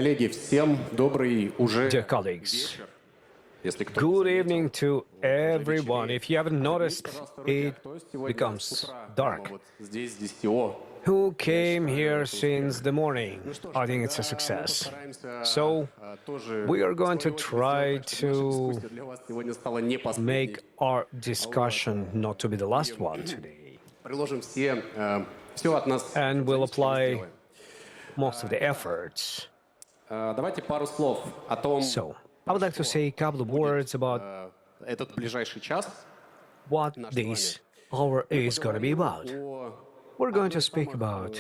Коллеги, всем добрый уже Dear colleagues, вечер. Если кто good evening to everyone. If you haven't noticed, it becomes dark. здесь DCO. Who came here since the morning? I think it's a success. So, we are going to try to make our discussion not to be the last one today. Приложим все от нас. And we'll apply most of the efforts. Давайте пару слов о том, So, I would like to say a couple of words about этот ближайший час. what this hour is going to be about. We're going to speak about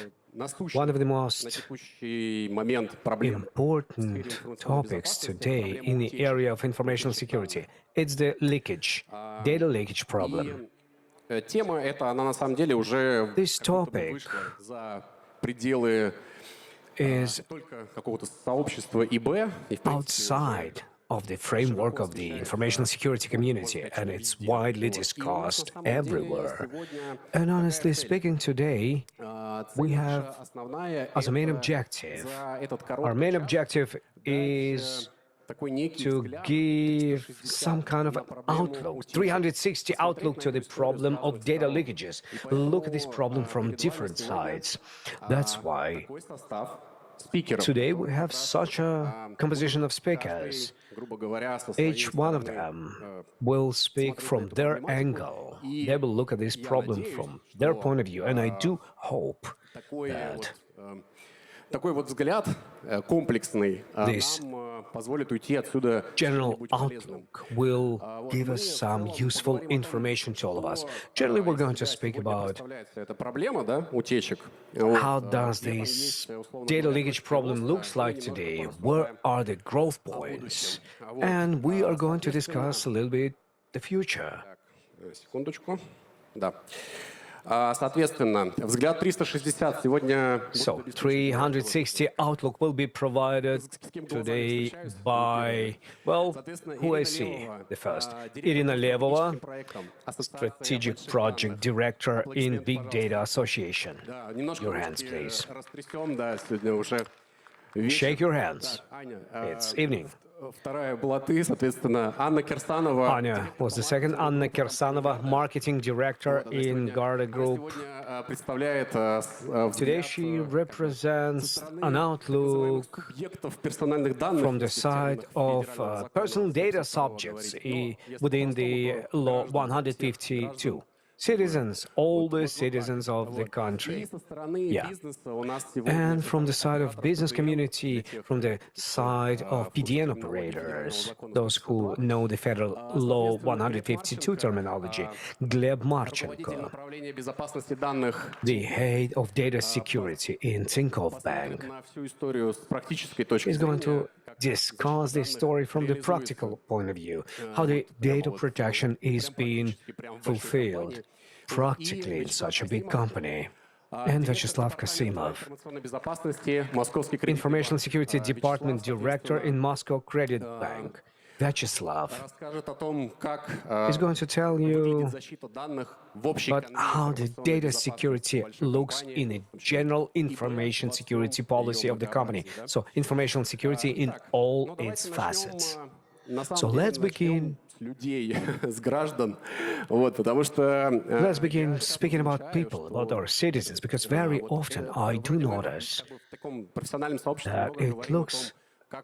one of the most текущий момент проблем. important topics today in the area of information security. It's the leakage, data leakage problem. Тема эта, она на самом деле уже This topic вышла за пределы is только какого-то сообщества ИБ. И, в принципе, outside of the framework of the information security community, and it's widely discussed everywhere. And honestly speaking, today, we have as a main objective, our main objective is to give some kind of outlook, 360 outlook to the problem of data leakages. Look at this problem from different sides. That's why today we have such a composition of speakers. Each one of them will speak from their angle. They will look at this problem from their point of view, and I do hope that такой вот взгляд комплексный this нам позволит уйти отсюда general outlook will give us some useful information to all of us. Generally, we're going to speak about эта проблема, да, утечек. how does this data leakage problem looks like today, where are the growth points, and we are going to discuss a little bit the future. Секундочку. Да. Соответственно, взгляд 360 сегодня. So, 360 outlook will be provided today by, well, who I see the first? Irina Levova, Strategic Project Director in Big Data Association. Your hands, please. Shake your hands. It's evening. Вторая была ты, соответственно, Анна Кирсанова. Anya was the second. Anna Kirsanova, Marketing Director in Garda Group. Представляет Today she represents an outlook персональных данных from the side of personal data subjects within the Law 152. Citizens, all the citizens of the country. Yeah. And from the side of business community, from the side of PDN operators, those who know the federal law 152 terminology, Gleb Marchenko, the head of data security in Tinkoff Bank, is going to discuss this story from the practical point of view, how the data protection is being fulfilled practically in such a big company. And Vyacheslav Kasimov, Information Security Department Director in Moscow Credit Bank. Vyacheslav is going to tell you about how the data security looks in a general information security policy of the company. So, information security in all its facets. So let's begin. Let's begin speaking about people, about our citizens, because very often I do notice that it looks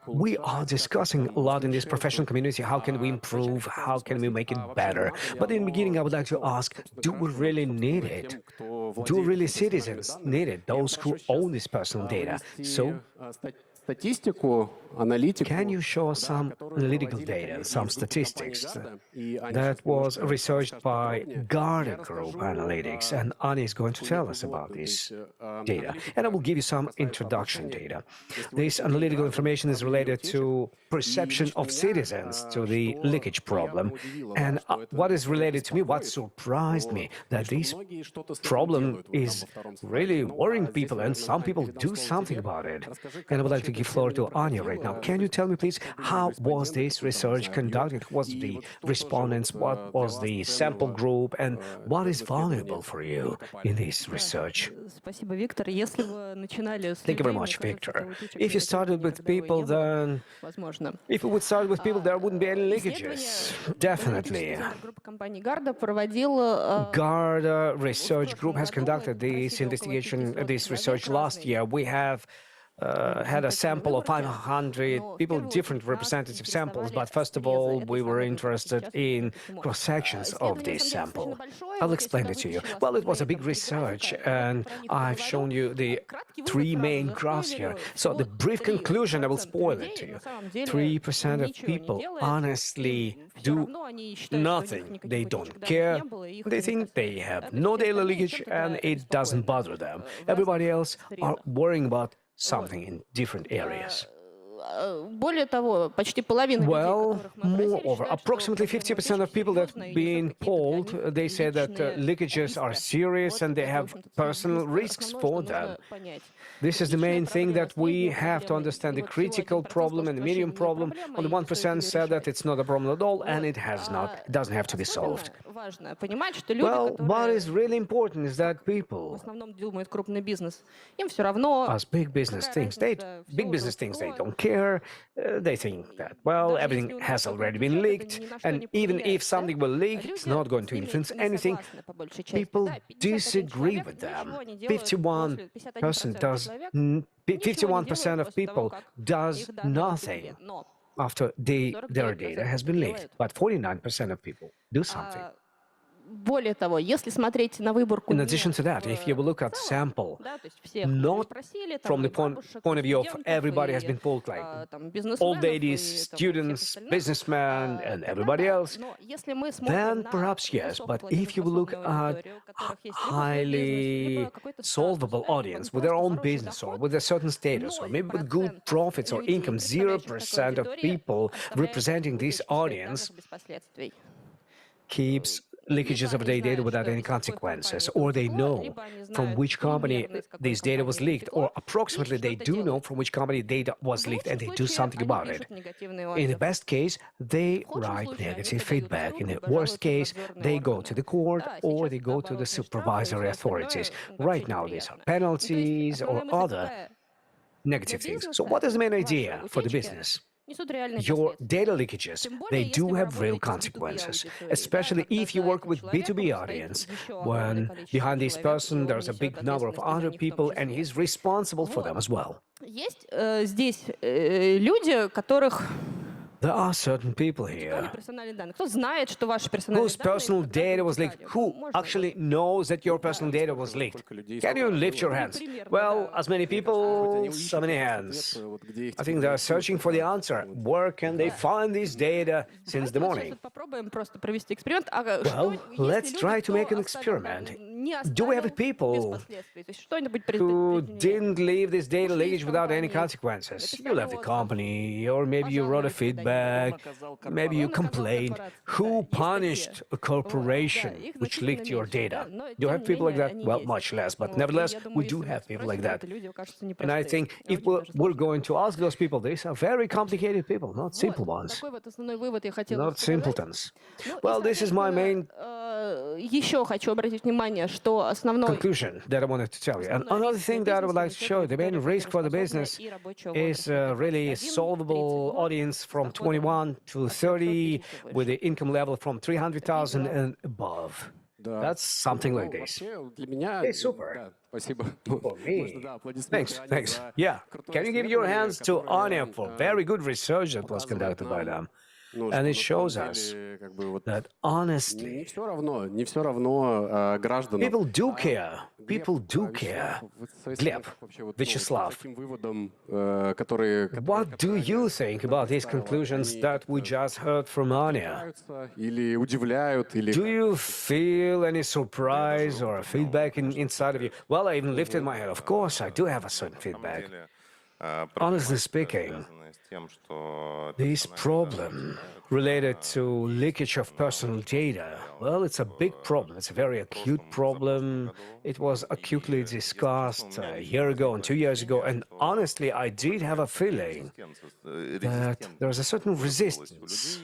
we are discussing a lot in this professional community, how can we improve, how can we make it better. But in the beginning, I would like to ask, do we really need it? Do really citizens need it, those who own this personal data? So, can you show us some analytical data, some statistics? That was researched by Garda Group Analytics, and Ani is going to tell us about this data. And I will give you some introduction data. This analytical information is related to perception of citizens to the leakage problem. And what is related to me, what surprised me, that this problem is really worrying people, and some people do something about it. And I would like to give floor to Anya right now. Can you tell me, please, how was this research conducted? What was the respondents? What was the sample group? And what is valuable for you in this research? Спасибо, Виктор. Если вы начинали с Thank you very людей, much, мне кажется, Victor. утечек If you на started собеседовании with годовой people, не было, then возможно. if we would start with people, there wouldn't be any Исследование leakages. аналитический Definitely. центр группы компаний Гарда проводил Garda в Research Group прошлом has году. Мы conducted this опросили около investigation, 500 this человек research last разные. year. We have had a sample of 500 Но в people, первую different очередь нас representative samples, интересовали but first of срезы all, этой we were самой группы. interested Сейчас in посмотрите мой. cross-sections of Исследование, this на самом деле, sample. достаточно большое. I'll Вот я explain сюда it to you. вытащила Well, it was a основные big там три research, графика, and про них I've поговорю. shown you the Краткий three вывод main сразу graphs here. заспойлерю. So the Всего brief conclusion, I will 3% spoil it людей to you. на самом деле 3% of ничего не people делают. honestly Им всё do равно, они считают, что у них nothing. никаких They утечек don't данных care. не было, и их They это не think they касается. have Так, no все data остальные leakage чем-то and it doesn't обеспокоены bother them. в Everybody разных else are срезах. worrying about something in different areas. Более того, почти половина людей, Well, которых мы опросили, moreover, считают, что approximately проблема 50% of утечек people that серьезная, have и been несут какие-то для polled, них they say that личные leakages are риски. serious and they Это, в have общем-то, personal самое risks основное, for что them. нужно понять. This is the Личные main thing проблемы, that we средние have to проблемы. understand. И The вот всего critical 1% problem сказал, and the что medium вообще не problem. проблема, Only и никто 1% её said that решает. it's not a problem at all and Вот. it has not, doesn't have to be solved. Особенно важно понимать, что люди, Well, what is которые really important is that в people, основном думают крупный бизнес, им все равно, as big business какая things, they разница, big все уже business things, they всплыло. don't care. They think that, well, Даже everything если у нас has что-то already been утечет, это leaked, ни на что and не even if повлияет, да? something will leak, it's Люди not going с to ними influence не anything. согласны по большей части. People Да, 51 disagree человек with them. ничего не делают 51% после, 51% does, человек ничего не 51% делают of после того, people как does их данные nothing утекли. Но after their data 49% has been leaked, делают. but 49% of people do something. Более того, если смотреть на выборку In не addition to that, if you will look в at целом, sample, да, то есть всех not опросили, там, from the и бабушек, point и of view of студентов, everybody has и, been polled, like там, old бизнесменов, ladies, и там, всех students, остальных, businessmen, and тогда everybody да. else, Но если мы смотрим then на perhaps yes. But if you will look высокоплатежеспособную at аудиторию, у которых есть либо свой бизнес, highly либо какой-то статус, solvable да, либо audience with their просто own хороший business or доход, with a certain status or maybe with good 0% profits or людей, income, представляющих такую 0% of аудиторию, people оставляют representing this утечки своих audience данных без последствий. keeps Либо leakages of они their data знают, without что any из какой consequences, компании or это they утекло, know либо они from знают which company примерно, из какой this data was компании это leaked, утекло, or и approximately they что-то do know делают. from which company data was В leaked, лучшем and they do случае something они about it. пишут негативный In the отзыв. best case, they В худшем write случае они negative подают в feedback. суд, In the либо worst жалуются в case, надзорные they go органы. to the court Да, or сейчас they это go to the оборотные штрафы и supervisory все остальное authorities. вообще Right now, these are неприятно. Ну, то есть penalties or основная мысль other какая? negative Для things. So, бизнеса what is the main ваши idea for the утечки business? несут реальные Your последствия. data leakages, Тем более, they если do вы have real работаете с B2B consequences, аудиторией, да, especially когда if you за work этим with B2B человеком стоит audience, еще огромное when количество behind this человек, и person он there's a несет big number of ответственность и за other них в том people and числе. he's responsible for them Вот. as well. Есть здесь люди, которых There are certain people утекали here персональные данные. Кто знает, что ваши персональные whose данные personal когда-то data was leaked, утекали? who Можно actually knows that your personal data was leaked. Can you lift your hands? Well, as many people, so many hands. I think they are searching for the answer. Where can they find this data since the Давайте вот сейчас morning? вот попробуем просто провести эксперимент. Well, let's try to make an experiment. Do we have people who didn't leave this data leakage without any consequences? You left the company, or maybe you wrote a feedback, maybe you complained. Who punished a corporation which leaked your data? Do you have people like that? Well, much less, but nevertheless, we do have people like that. And I think if we're going to ask those people, these are very complicated people, not simple ones, not simpletons. Well, this is my main Еще хочу обратить внимание, что основной conclusion that I wanted to tell you. And another thing that I would like to show, the main risk for the business is really a solvable audience from 21 to 30 with the income level from 300,000 and above. That's something like this. Hey, super. For me. Thanks, thanks. Yeah. Can you give your hands to Anya for very good research that was conducted by them? And it shows us that honestly, people do care. People do care. Gleb, Vyacheslav, what do you think about these conclusions that we just heard from Anya? Do you feel any surprise or feedback inside of you? Well, I even lifted my head. Of course, I do have a certain feedback. Honestly speaking, this problem related to leakage of personal data, well, it's a big problem. It's a very acute problem. It was acutely discussed a year ago and 2 years ago. And honestly, I did have a feeling that there's a certain resistance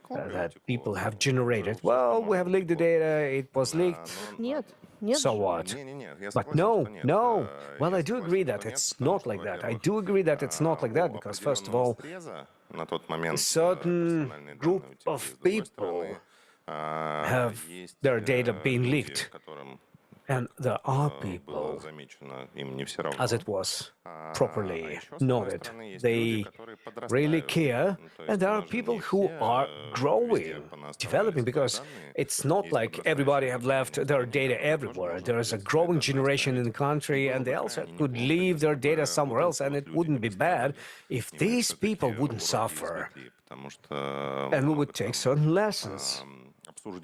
that people have generated. Well, we have leaked the data, it was leaked. Нет, нет So же. what? But no, no. Well, I do agree that it's not like that. I do agree that it's not like that because, first of all, a certain group of people have their data being leaked. And there are people, as it was properly noted, they really care, and there are people who are growing, developing, because it's not like everybody have left their data everywhere. There is a growing generation in the country, and they also could leave their data somewhere else, and it wouldn't be bad if these people wouldn't suffer, and we would take certain lessons. Because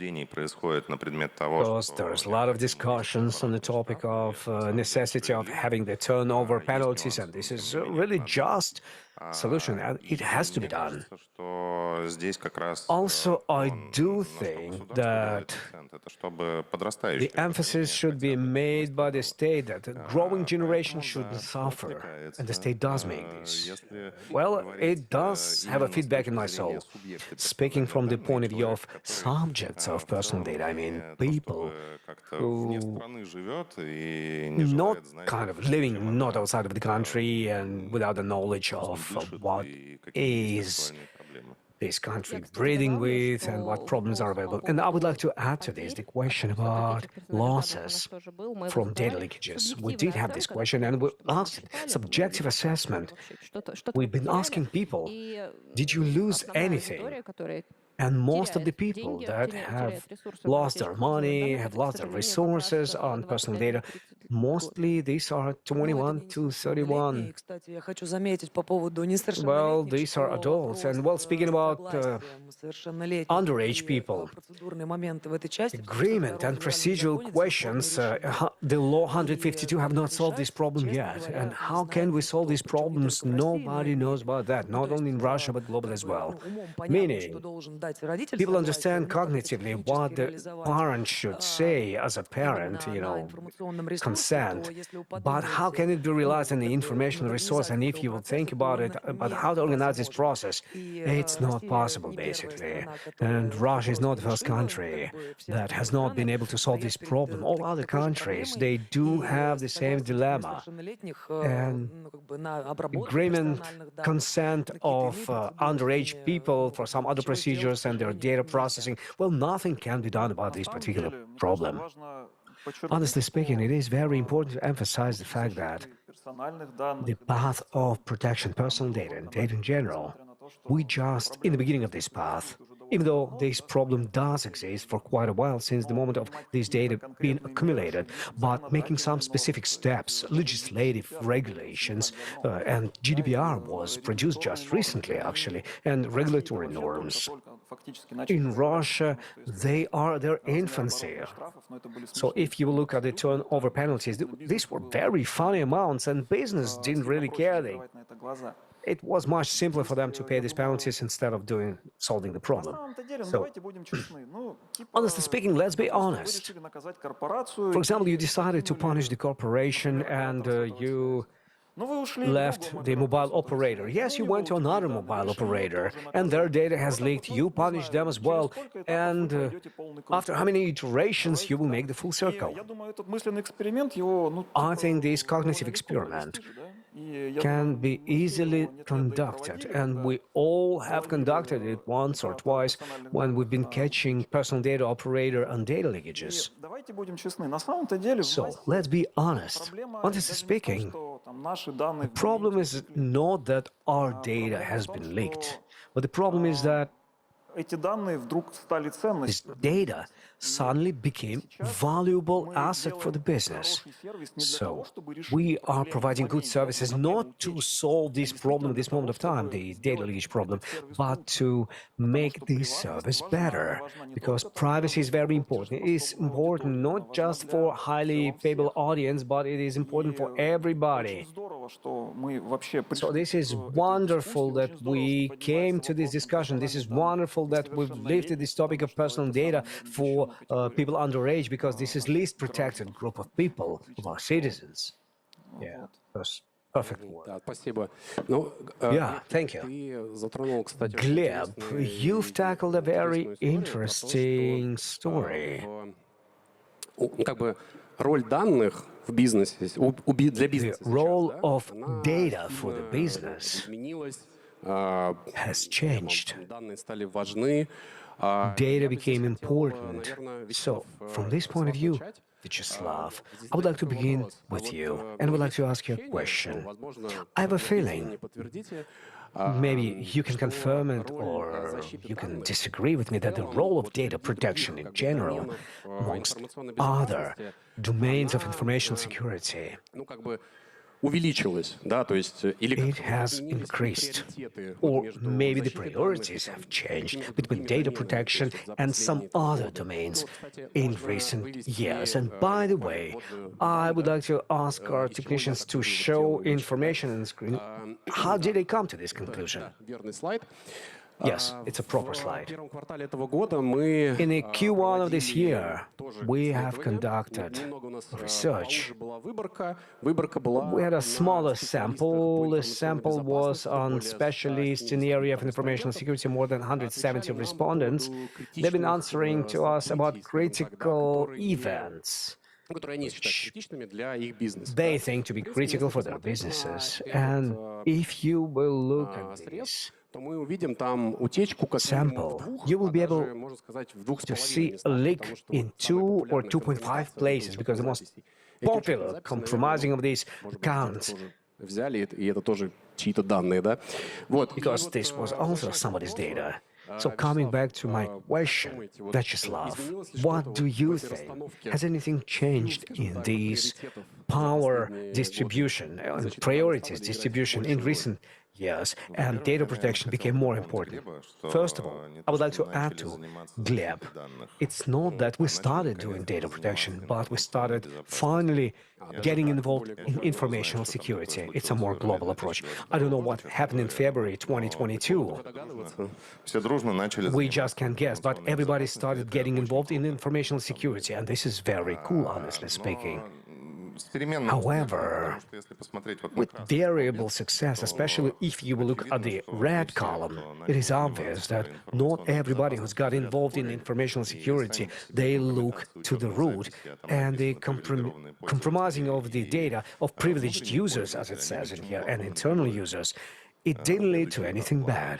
there's a lot of discussions on the topic of necessity of having the turnover penalties, and this is a really just solution, and it has to be done. Also, I do think that the emphasis should be made by the state that the growing generation shouldn't suffer, and the state does make this. Well, it does have a feedback in my soul. Speaking from the point of view of subjects of personal data, I mean people who not kind of living not outside of the country and without the knowledge of what is this country breathing with and what problems are available. And I would like to add to this the question about losses from data leakages. We did have this question and we asked subjective assessment. We've been asking people, did you lose anything? And most of the people that have lost their money, have lost their resources on personal data, mostly these are 21 to 31. Well, these are adults. And well, speaking about underage people, agreement and procedural questions, the law 152 have not solved this problem yet. And how can we solve these problems? Nobody knows about that, not only in Russia, but globally as well. Meaning, people understand cognitively what the parent should say as a parent, consent. But how can it be realized in the information resource? And if you will think about it, about how to organize this process, it's not possible, basically. And Russia is not the first country that has not been able to solve this problem. All other countries, they do have the same dilemma. And agreement, consent of underage people for some other procedures and their data processing, well, nothing can be done about this particular problem. Honestly speaking, it is very important to emphasize the fact that the path of protection personal data and data in general, we just in the beginning of this path, even though this problem does exist for quite a while since the moment of this data being accumulated, but making some specific steps, legislative regulations, and GDPR was produced just recently, actually, and regulatory norms. In Russia, they are their infancy. So if you look at the turnover penalties, these were very funny amounts, and business didn't really care. It was much simpler for them to pay these penalties instead of solving the problem. So, honestly speaking, let's be honest. For example, you decided to punish the corporation and you left the mobile operator. Yes, you went to another mobile operator, and their data has leaked. You punished them as well, and after how many iterations you will make the full circle? I think this cognitive experiment can be easily conducted, and we all have conducted it once or twice when we've been catching personal data operator and data leakages. So, let's be honest. Honestly speaking, the problem is not that our data has been leaked, but the problem is that Эти данные вдруг стали This ценностью. data suddenly became valuable asset for the business. So we are providing good services not to solve this problem, this moment of time, the data leakage problem, but to make this service better. Because privacy is very important. It is important not just for highly payable audience, but it is important for everybody. Здорово, что мы вообще So пришли this is к этой wonderful дискуссии. that Очень здорово, we что came поднимается to this вопрос discussion. This is wonderful that we've lifted несовершеннолетних, this topic of потому что personal это data самая for защищенная категория people underage because this is least protected group of people, of our citizens. Yeah, that's perfect word. Да, спасибо. Ну, Yeah, thank you. ты затронул, кстати, очень Gleb, интересный- you've tackled a very интересную историю про то, что, interesting story. как бы роль данных в бизнесе, для The бизнеса role сейчас, of она data for the сильно business изменилась. has changed. Данные стали важны. Data became important. So, from this point of view, Vyacheslav, I would like to begin with you and would like to ask you a question. I have a feeling, maybe you can confirm it or you can disagree with me, that the role of data protection in general, amongst other domains of information security, ну, как бы увеличилось, да, то есть или it как-то has изменились increased. приоритеты вот Or между maybe the защитой данных priorities и have там changed какими-то between другими data доменами, protection то есть за and some последние other годы. domains Ну, вот, кстати, in можно recent вывести, years. And by the way, I would like to ask our из чего я technicians to такой вывод show делаю лично, да. information on the screen. How did they come to this conclusion? Да, верный слайд. Yes, it's a proper В slide. первом квартале этого года мы In the Q1 of this проводили year, тоже we have исследование. conducted Немного у нас research. поуже была выборка. Выборка была We had a на smaller специалистах по sample. The информационной sample was безопасности, on более 170 specialists in the area of там information респондентов. security, more than Отвечали 170 нам по respondents. поводу They've been критичных answering to us about событий, скажем так, да, critical которые events которые они считают критичными для их бизнеса. they да. think to be В принципе, critical если for their посмотреть на businesses. этот And if you will look at срез, this то мы увидим там утечку как минимум в sample, двух, you will а be даже, able можно сказать, в двух с to половиной see местах, a leak потому что in вот самая 2 or популярная 2.5 компрометация — это places, учетные because the most записи. Эти учетные popular записи, наверное, compromising of these может быть, где-то accounts, тоже взяли, и это тоже чьи-то данные, да? Вот. И because вот, this was also возвращаясь к somebody's вопросу, data. So coming back to my как question, думаете, вот, Vyacheslav, изменилось ли what что-то do вот в you этой think? расстановке Has anything changed скажем in так, this приоритетов за power последние distribution годы? and Защита данных priorities стала ли играть distribution in большую роль? recent years, and data protection became more important? First of all, I would like to add to Gleb, it's not that we started doing data protection, but we started finally getting involved in informational security. It's a more global approach. I don't know what happened in February 2022. Все дружно начали We just can't guess, but everybody started getting involved in informational security, and this is very cool, honestly speaking. However, with variable success, especially if you look at the red column, it is obvious that not everybody who's got involved in information security, they look to the root and the compromising of the data of privileged users, as it says in here, and internal users. It didn't lead to anything bad.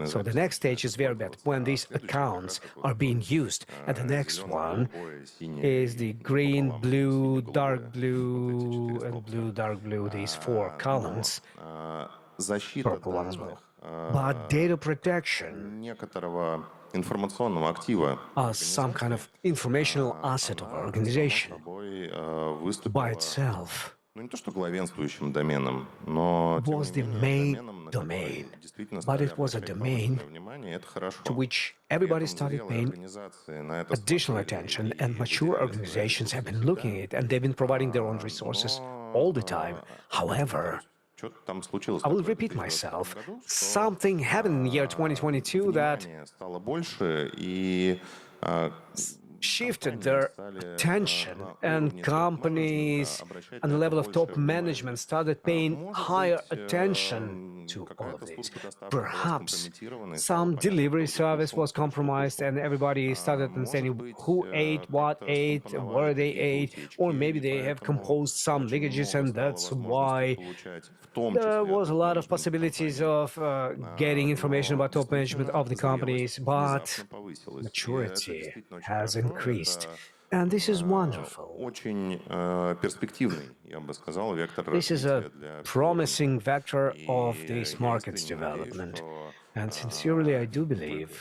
So the next stage is very bad, when these accounts are being used. And the next one is the green, blue, dark blue, and blue, dark blue, these four columns, purple one as well. But data protection некоторого информационного актива as some kind of informational asset of our organization собой by выступила, itself ну не то что главенствующим доменом, но тем was не the менее main доменом, на domain, который действительно but стали it was a обращать domain повышенное внимание, и это хорошо. to which При everybody этом started зрелые paying организации на это additional смотрели attention, и and mature выделяли свои organizations have been ресурсы looking at it, and they've been providing their own всегда. resources Но, all the time. However, что-то там случилось I will такое в repeat 2022 myself. году, что Something happened in the year 2022 that внимание стало больше, и shifted their attention, and companies and the level of top management started paying higher attention to all of this. Perhaps some delivery service was compromised and everybody started understanding who ate, what ate, where they ate, or maybe they have composed some leakages, and that's why there was a lot of possibilities of getting information about top management of the companies, but maturity has increased. And this is wonderful. очень перспективный, я бы сказал, вектор This is a развития для promising vector of И this я market's искренне надеюсь, development. что And sincerely, I do believe,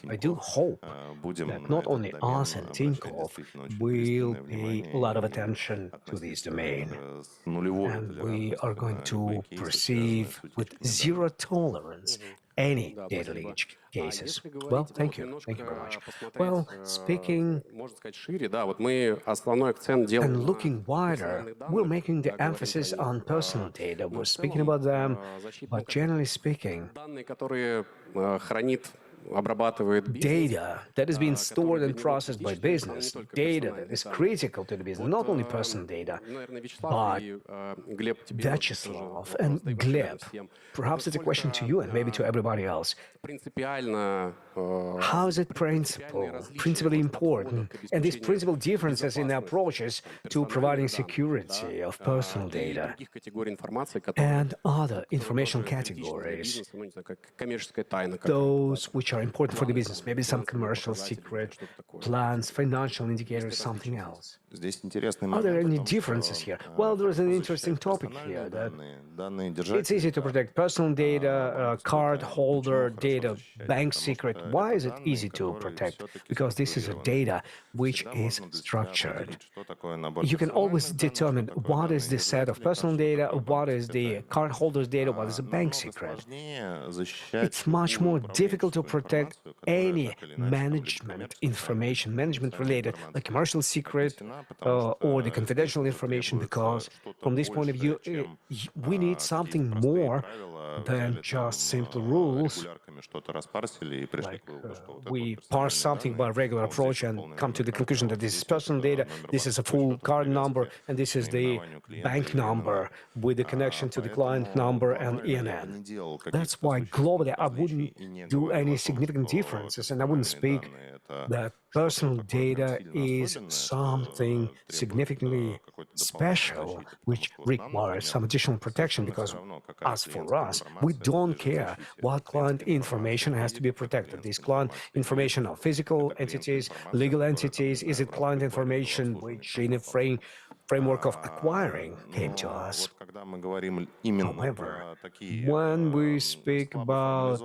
I do hope that not only us and Tinkoff will pay a lot of attention to this domain, and we are going to perceive with zero tolerance any data leakage cases. Well, thank you. Thank you very much. Well, speaking можно сказать, шире, да, вот мы основной акцент делаем and looking wider, we're making the emphasis on personal data. We're speaking about them, but generally speaking, данные, которые хранит, обрабатывает data that is being stored and processed by business, data that is critical to the business, not only personal data, but Vyacheslav and Gleb, perhaps it's a question to you and maybe to everybody else. принципиально How is it principally important, and these principal differences in approaches to providing security of personal data других категорий информации, которые and other information categories, бизнеса, ну, не знаю, как коммерческая тайна, как those which are important for the business, maybe some commercial secret, plans, financial indicators, something else. Здесь интересный Are there момент в any том, differences что, here? Well, there is an защищать interesting topic персональные here that данные it's easy to protect personal data, card holder data, bank secret. Why is it easy to protect? Because this is a data which is structured. You can always determine what is the set of personal data, what is the card holder's data, what is a bank secret. It's much more difficult to protect any management information, management related, like commercial secret or the confidential information, because from this point of view, we need something more than just simple rules. Like we parse something by regular approach and come to the conclusion that this is personal data, this is a full card number, and this is the bank number with the connection to the client number and ENN. That's why globally I wouldn't do any significant differences, and I wouldn't speak that personal data is something significantly special which requires some additional protection, because as for us, we don't care what client information has to be protected. This client information of physical entities, legal entities, is it client information which in a framework of acquiring came to us? However, when we speak about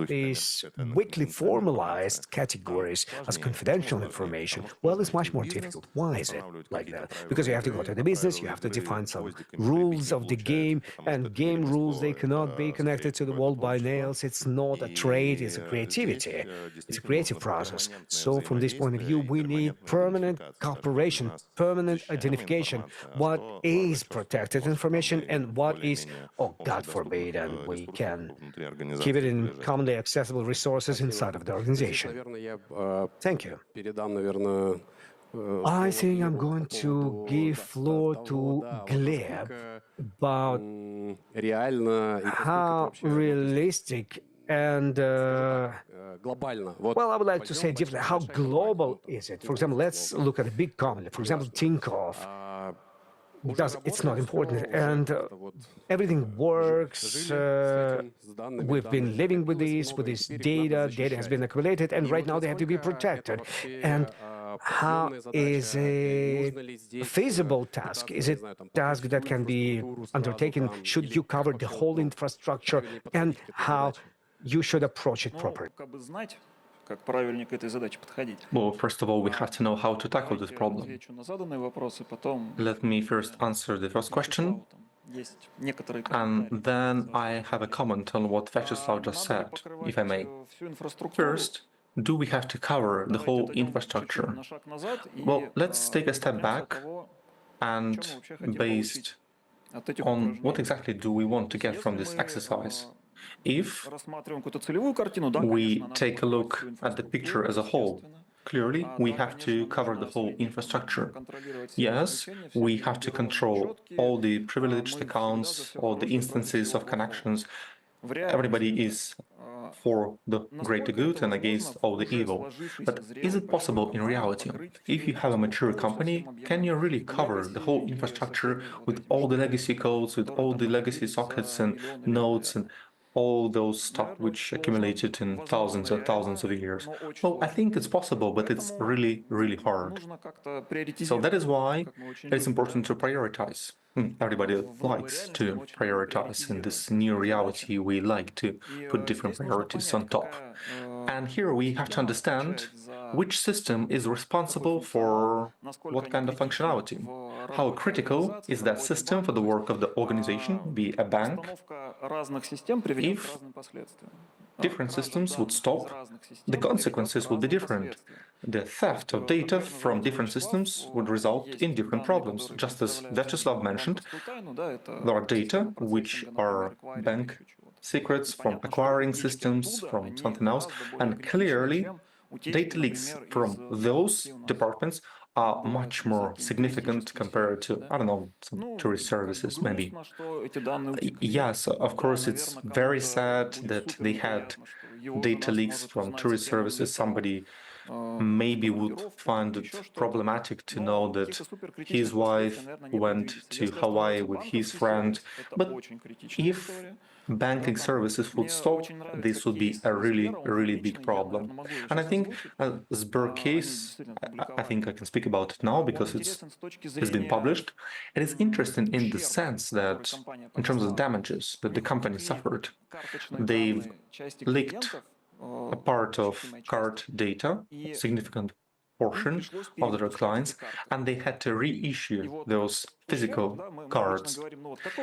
these weakly formalized categories as confidential information, well, it's much more difficult. Why is it like that? Because you have to go to the business, you have to define some rules of the game, and game rules, they cannot be connected to the world by nails. It's not a trade, it's a creativity. It's a creative process. So from this point of view, we need permanent cooperation, permanent identification. What is protected information and what is, oh, God forbid, and we can keep it in commonly accessible resources inside of the organization. наверное, я Thank you. передам, наверное, I think I'm going to give floor to Gleb about реально и how realistic and глобально. Вот well, I would like to say differently. How global is it? For example, let's look at a big company. For example, Tinkoff. It's not important, and everything works. We've been living with this data. Data has been accumulated, and right now they have to be protected. And how is a feasible task? Is it a task that can be undertaken? Should you cover the whole infrastructure, and how you should approach it properly? Как бы знать, как правильно к этой задаче подходить. Well, first of all, we have to know how to tackle this Я problem. отвечу на заданные вопросы, потом Let me first answer the first question, там есть некоторые and комментарии. then I have a comment on what Vyacheslav just Надо said, покрывать if I may. всю инфраструктуру. First, do we have to cover the Давайте whole отойдем чуть-чуть infrastructure? на шаг назад и, Well, let's take a step вернемся от back того, and что мы вообще хотим based получить от этих on what упражнений. exactly do we want to get from Если this мы, exercise. If рассматриваем какую-то целевую картину, да, we конечно, надо take a покрывать look всю at the picture инфраструктуру, as a whole, естественно. clearly we have to cover the whole infrastructure. Yes, we have to control all the privileged accounts, all the instances of connections. Everybody is for the greater good and against all the evil. But is it possible in reality? If you have a mature company, can you really cover the whole infrastructure with all the legacy codes, with all the legacy sockets and nodes and all those stuff which accumulated in thousands and thousands of years? Well, I think it's possible, but it's really, really hard. So that is why it's important to prioritize. Everybody likes to prioritize. In this new reality, we like to put different priorities on top. And here we have to understand which system is responsible for what kind of functionality. How critical is that system for the work of the organization, be a bank? If different systems would stop, the consequences would be different. The theft of data from different systems would result in different problems. Just as Vyacheslav mentioned, there are data which are bank secrets from acquiring systems, from something else, and clearly data leaks from those departments are much more significant compared to, I don't know, some tourist services, maybe. Yes, of course, it's very sad that they had data leaks from tourist services. Somebody maybe would find it problematic to know that his wife went to Hawaii with his friend. But if banking services would stop, this would be a really big problem. And I think Sber case, I think I can speak about it now because it's been published. It is interesting in the sense that in terms of damages that the company suffered, they've leaked a part of card data, significant portion of their clients, and they had to reissue those physical cards.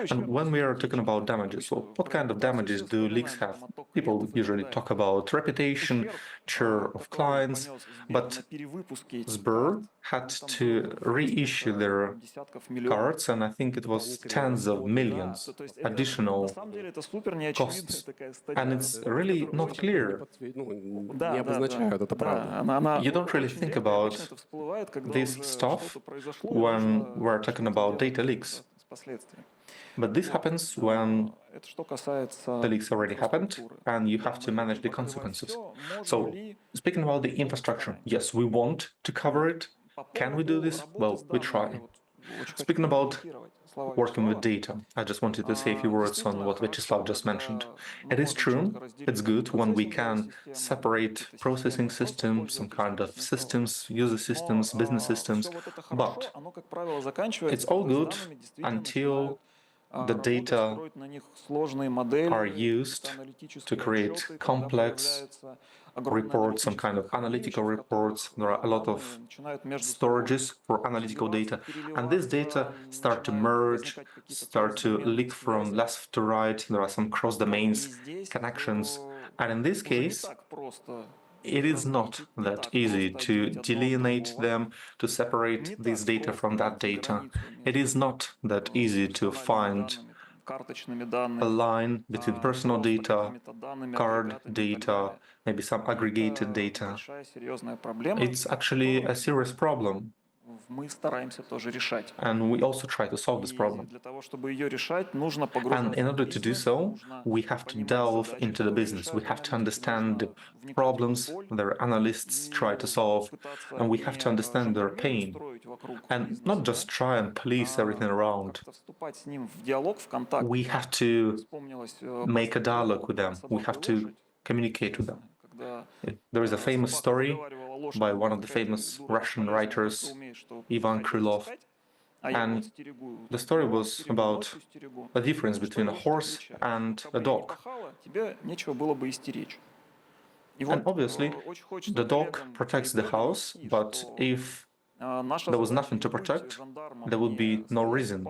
And when we are talking about damages, well, what kind of damages do leaks have? People usually talk about reputation, share of clients, but Sber had to reissue their cards, and I think it was tens of millions additional costs. And it's really not clear. Не обозначают, это правда. You don't really think about this stuff when we're talking about data leaks. But this happens when the leaks already happened and you have to manage the consequences. So, speaking about the infrastructure, yes, we want to cover it. Can we do this? Well, we try. Speaking about working with data, I just wanted to say a few words on what Vyacheslav just mentioned. It is true, it's good when we can separate processing systems, some kind of systems, user systems, business systems, but it's all good until the data are used to create complex reports, some kind of analytical reports. There are a lot of storages for analytical data, and this data start to merge, start to leak from left to right. There are some cross-domains connections, and in this case, it is not that easy to delineate them, to separate this data from that data. It is not that easy to find a line between personal data, card data, maybe some aggregated data. It's actually a serious problem. And we also try to solve this problem. And in order to do so, we have to delve into the business. We have to understand the problems their analysts try to solve, and we have to understand their pain. And not just try and police everything around. We have to make a dialogue with them. We have to communicate with them. There is a famous story by one of the famous Russian writers, Ivan Krylov. And the story was about a difference between a horse and a dog. And obviously, the dog protects the house, but if there was nothing to protect, there would be no reason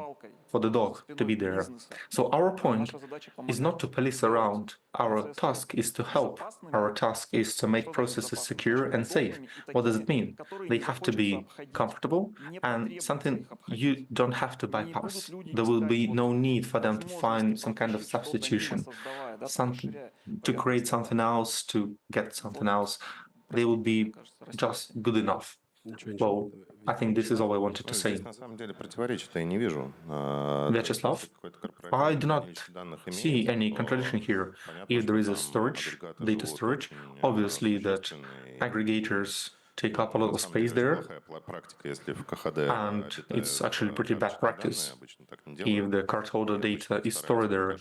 for the dog to be there. So our point is not to police around. Our task is to help. Our task is to make processes secure and safe. What does it mean? They have to be comfortable and something you don't have to bypass. There will be no need for them to find some kind of substitution, something to create something else, to get something else. They will be just good enough. Well, I think this is all I wanted to say. Vyacheslav, I do not see any contradiction here. If there is a storage, data storage, obviously that aggregators take up a lot of space there, and and it's actually pretty bad practice. If the cardholder data is stored there,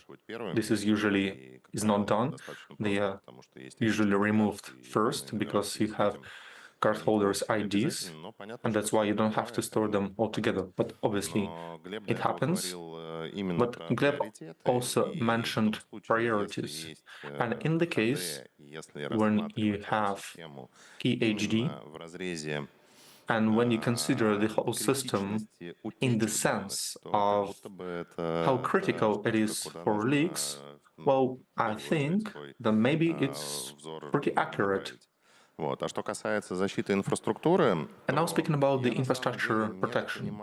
this is usually not done. They are usually removed first because you have cardholders' IDs, and that's why you don't have to store them all together. But obviously, it happens. But Gleb also mentioned priorities. And in the case when you have PhD, and when you consider the whole system in the sense of how critical it is for leaks, well, I think that maybe it's pretty accurate. Вот. А что касается защиты инфраструктуры, And now speaking about the infrastructure protection,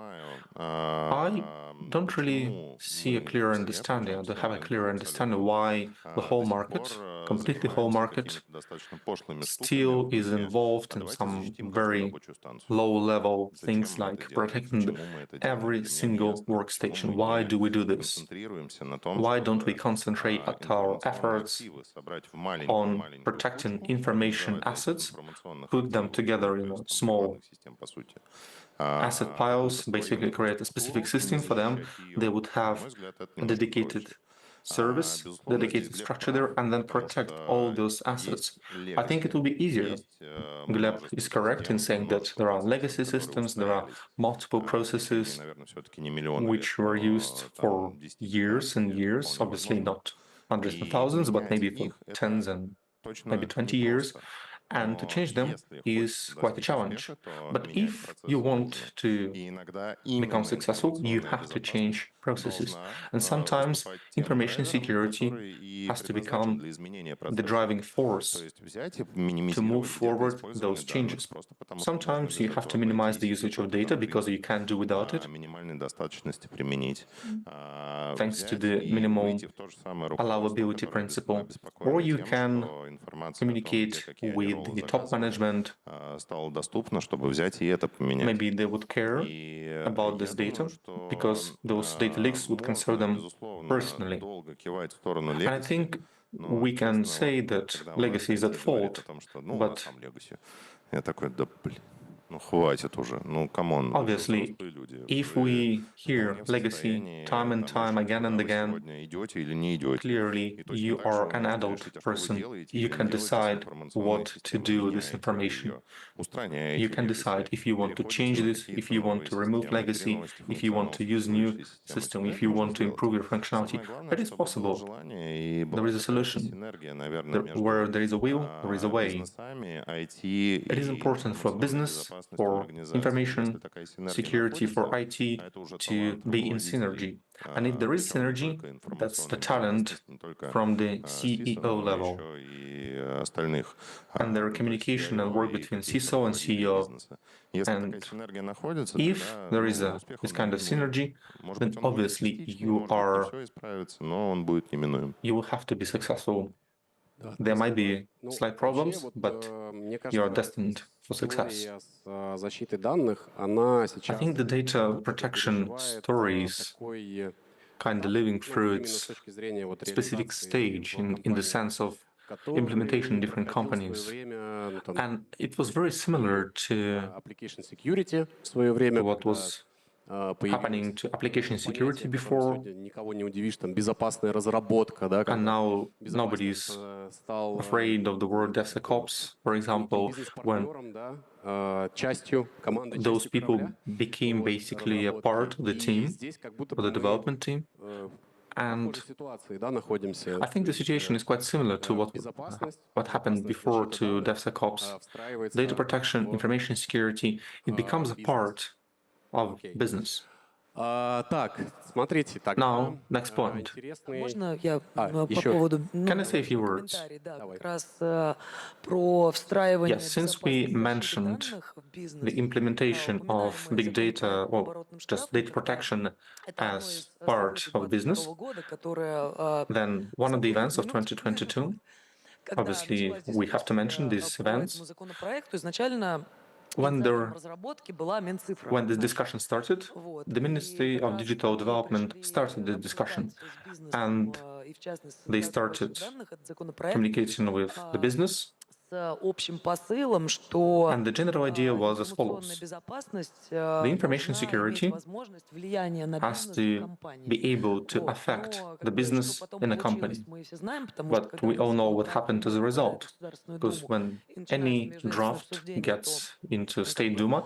I don't really see a clear understanding, I don't have a clear understanding why the whole market, completely whole market, still is involved in some very low-level things like protecting every single workstation. Why do we do this? Why don't we concentrate our efforts on protecting information assets, put them together in a small asset piles, basically create a specific system for them? They would have a dedicated service, dedicated structure there, and then protect all those assets. I think it will be easier. Gleb is correct in saying that there are legacy systems, there are multiple processes which were used for years and years, obviously not hundreds of thousands, but maybe for tens and maybe 20 years. And to change them is quite a challenge. But if you want to become successful, you have to change processes. And sometimes information security has to become the driving force to move forward those changes. Sometimes you have to minimize the usage of data because you can't do without it, thanks to the minimal allowability principle. Or you can communicate with the top management. Maybe they would care about this data because those data leaks would concern them personally. And I think we can say that legacy is at fault, but obviously, if we hear legacy time and time again and again, clearly you are an adult person. You can decide what to do with this information. You can decide if you want to change this, if you want to remove legacy, if you want to use new system, if you want to improve your functionality. That is possible. There is a solution. Where there is a will, there is a way. It is important for business, for information security, for IT to be in synergy. And if there is synergy, that's the talent from the CEO level and their communication and work between CISO and CEO. And if there is this kind of synergy, then obviously you will have to be successful. There might be slight problems, but you are destined for success. I think the data protection story is kind of living through its specific stage in the sense of implementation in different companies. And it was very similar to what was happening to application security before, and now nobody's afraid of the word DevSecOps, for example, when those people became basically a part of the team, of the development team. And I think the situation is quite similar to what happened before to DevSecOps. Data protection, information security, it becomes a part of business. Now, next point. Can I say a few words? Yes, since we mentioned the implementation of big data, or just data protection as part of business, then one of the events of 2022, obviously we have to mention these events. When this discussion started, the Ministry of Digital Development started the discussion, and they started communicating with the business And the general idea was as follows. The information security has to be able to affect the business in a company. But we all know what happened as a result, because when any draft gets into State Duma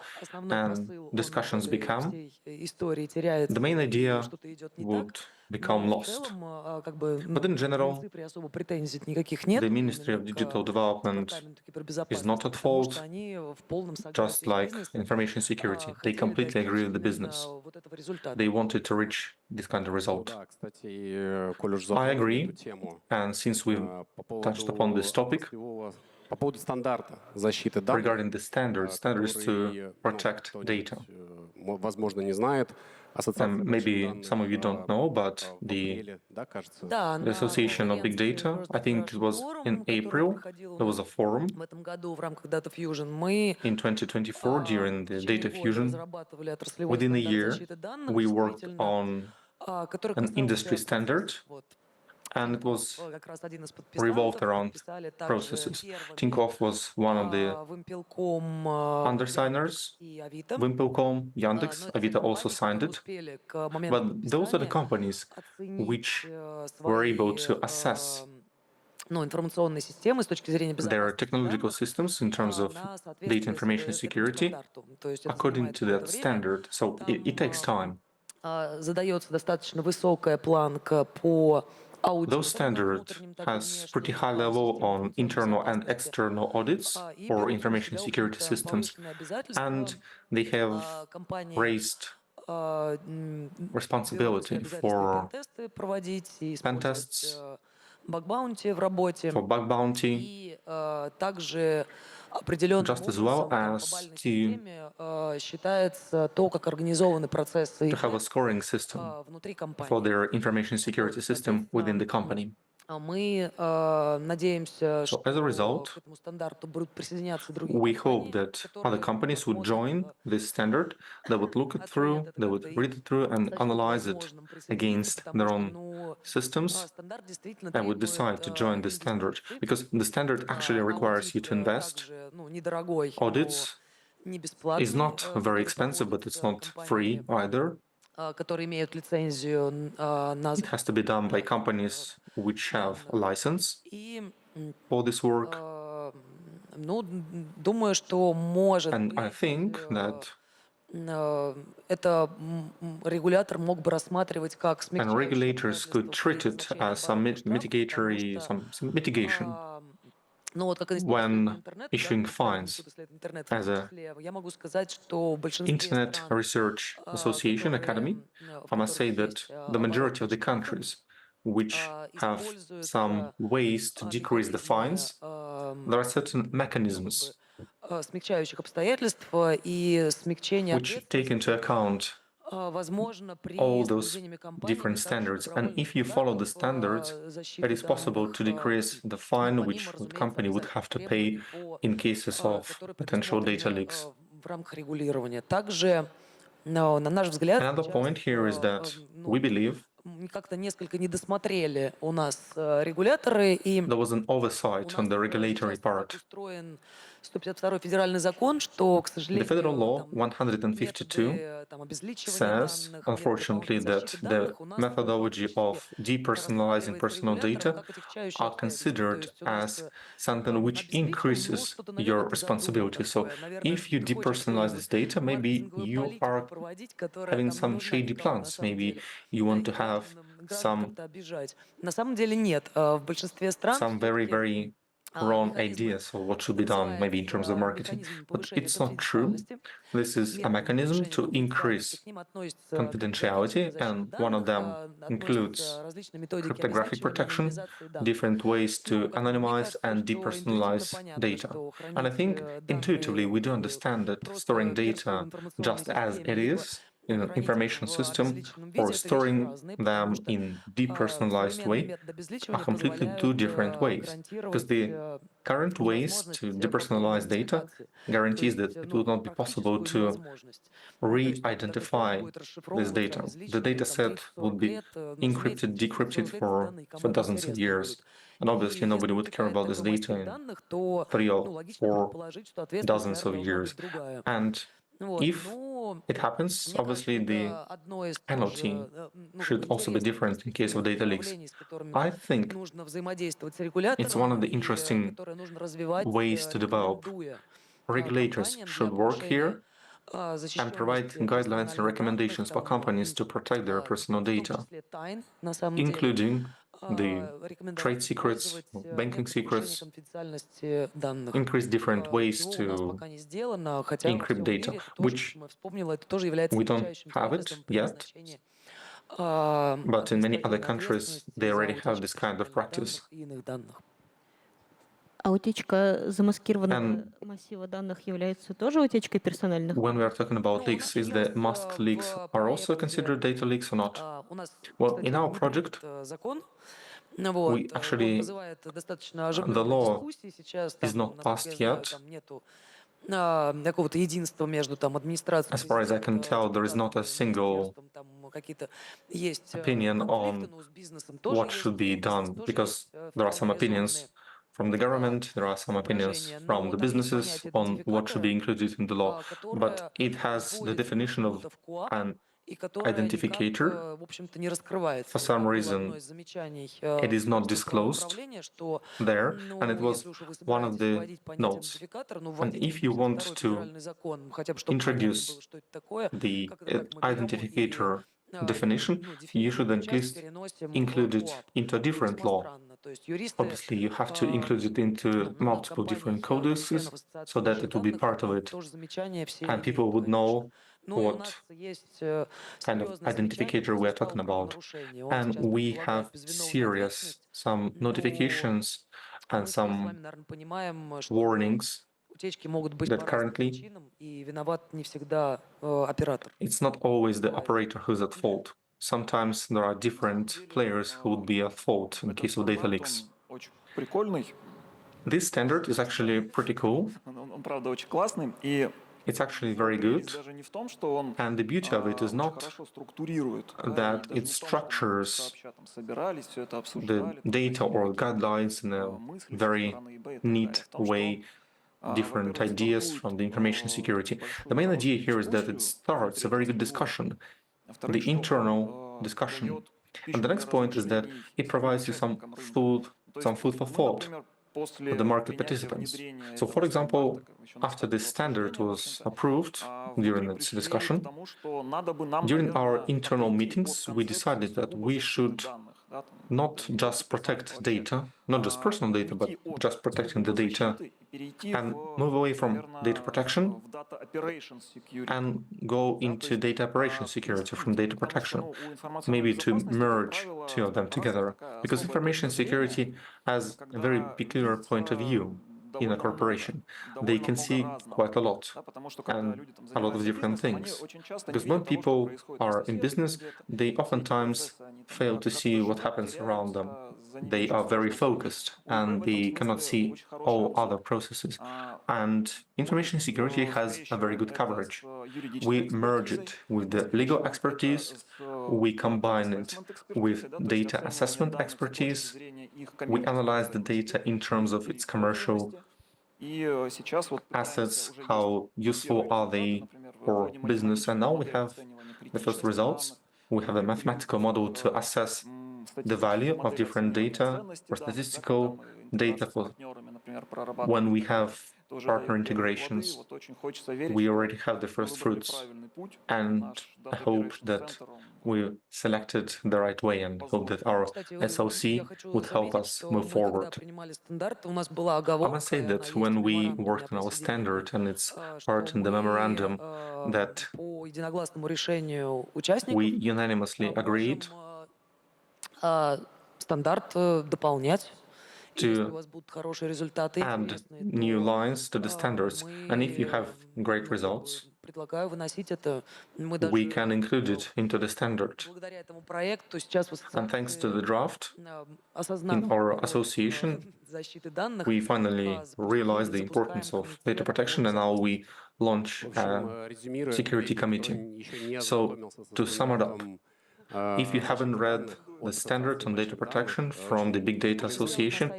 and discussions become, the main idea would become lost. But in general, the Ministry of Digital Development is not at fault, just like information security. They completely agree with the business. They wanted to reach this kind of result. Да, кстати, коль уж I затронули agree, эту тему, and since we've по touched upon this topic, по поводу стандарта защиты данных, regarding the standards to который, protect data. возможно, не знает, Ассоциация Maybe больших some of you don't know, but в the апреле, да, кажется, The Association of Big Data, I think it was in April, there was a forum in 2024 during the Data Fusion. Within a year, we worked on an industry standard, and it was revolved around processes. Tinkoff was one of the undersigners. Wimpelcom, Yandex, Avito also signed it. But those are the companies which were able to assess their technological systems in terms of data information security according to that standard. So it takes time. Those standards has pretty high level on internal and external audits for information security systems, and they have raised responsibility for pen tests, for bug bounty, just as well as to have a scoring system for their information security system within the company. So as a result, we hope that other companies would join this standard, they would look it through, they would read it through and analyze it against their own systems and would decide to join this standard. Because the standard actually requires you to invest. Audits is not very expensive, but it's not free either. It has to be done by companies which have a license for this work. And I think that and regulators could treat it as some mitigation when issuing fines. As a Internet Research Association Academy, I must say that the majority of the countries which have some ways to decrease the fines, there are certain mechanisms which take into account all those different standards. And if you follow the standards, it is possible to decrease the fine which the company would have to pay in cases of potential data leaks. Another point here is that we believe there was an oversight on the regulatory part. The Federal Law 152 says, unfortunately, that the methodology of depersonalizing personal data are considered as something which increases your responsibility. So if you depersonalize this data, maybe you are having some shady plans. Maybe you want to have some very, very wrong ideas of what should be done, maybe in terms of marketing. But it's not true. This is a mechanism to increase confidentiality, and one of them includes cryptographic protection, different ways to anonymize and depersonalize data. And I think intuitively we do understand that storing data just as it is in an information system or storing them in depersonalized way are completely two different ways, because the current ways to depersonalize data guarantees that it will not be possible to re-identify this data. The data set would be encrypted, decrypted for dozens of years. And obviously, nobody would care about this data in 3 or 4 dozens of years. And if it happens, obviously the penalty should also be different in case of data leaks. I think it's one of the interesting ways to develop. Regulators should work here and provide guidelines and recommendations for companies to protect their personal data, including the trade secrets, banking secrets, increase different ways to encrypt data, which we don't have it yet, but in many other countries, they already have this kind of practice. А утечка замаскированного And массива данных является тоже утечкой персональных? when we are talking about leaks, is the masked leaks are also considered data leaks or not? Well, in our project, we actually, the law is not passed yet. As far as I can tell, there is not a single opinion on what should be done, because there are some opinions from the government, there are some opinions from the businesses on what should be included in the law, but it has the definition of an identificator. For some reason, it is not disclosed there, and it was one of the notes. And if you want to introduce the identificator definition, you should at least include it into a different law. Obviously, you have to include it into multiple different codices so that it will be part of it, and people would know what kind of identificator we are talking about. And we have some notifications and some warnings that currently it's not always the operator who's at fault. Sometimes there are different players who would be at fault in case of data leaks. This standard is actually pretty cool. It's actually very good, and the beauty of it is not that it structures the data or guidelines in a very neat way, different ideas from the information security. The main idea here is that it starts a very good discussion, the internal discussion. And the next point is that it provides you some food for thought for the market participants. So, for example, after this standard was approved during its discussion, during our internal meetings, we decided that we should not just protect data, not just personal data, but just protecting the data, and move away from data protection and go into data operation security from data protection, maybe to merge two of them together, because information security has a very peculiar point of view in a corporation. They can see quite a lot and a lot of different things. Because when people are in business, they oftentimes fail to see what happens around them. They are very focused and they cannot see all other processes. And information security has a very good coverage. We merge it with the legal expertise, we combine it with data assessment expertise, we analyze the data in terms of its commercial assets, how useful are they for business, and now we have the first results. We have a mathematical model to assess the value of different data or statistical data for when we have partner integrations. We already have the first fruits, and I hope that we selected the right way and hope that our SOC would help us move forward. I must say that when we worked on our standard, and it's part in the memorandum, that we unanimously agreed to add new lines to the standards. And if you have great results, we can include it into the standard. And thanks to the draft in our association, we finally realized the importance of data protection, and now we launch a security committee. So, to sum it up, If you haven't read the standard on data protection from the Big Data Association,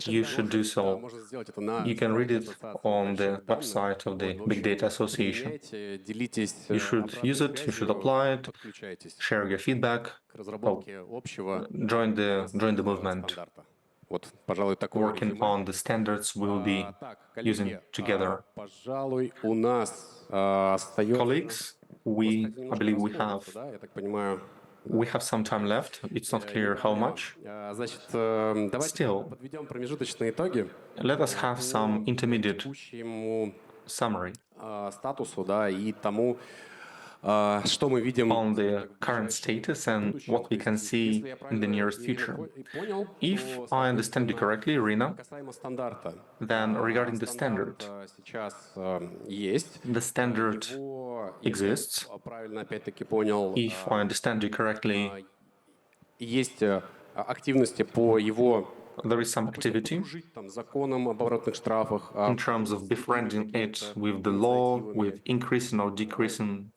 you should do so. Можно сделать это на You can read сайте it ассоциации on the большими данными. website of the Вот, в Big Data общем, Association. применяйте, делитесь You should use обратной it, you should связью, apply it, подключайтесь share your feedback, к разработке общего join the movement. стандарта. Вот, пожалуй, такое Working резюме. on the standards we'll be Так, using коллеги, together. пожалуй, у нас остается Colleagues, I believe we have да, я так понимаю. some time left. It's not clear how much. Значит, давайте Still, подведем промежуточные итоги let us have some intermediate текущему summary статусу, да, и тому, что мы видим on the current status and what we can see in the nearest future. If I understand you correctly, Irina, касаемо стандарта, then regarding the standard, сейчас есть. the standard exists. Правильно, опять-таки понял, If I understand you correctly, есть активности по его there is some activity там, законам об оборотных штрафах, in terms of befriending it with the law, with increasing or decreasing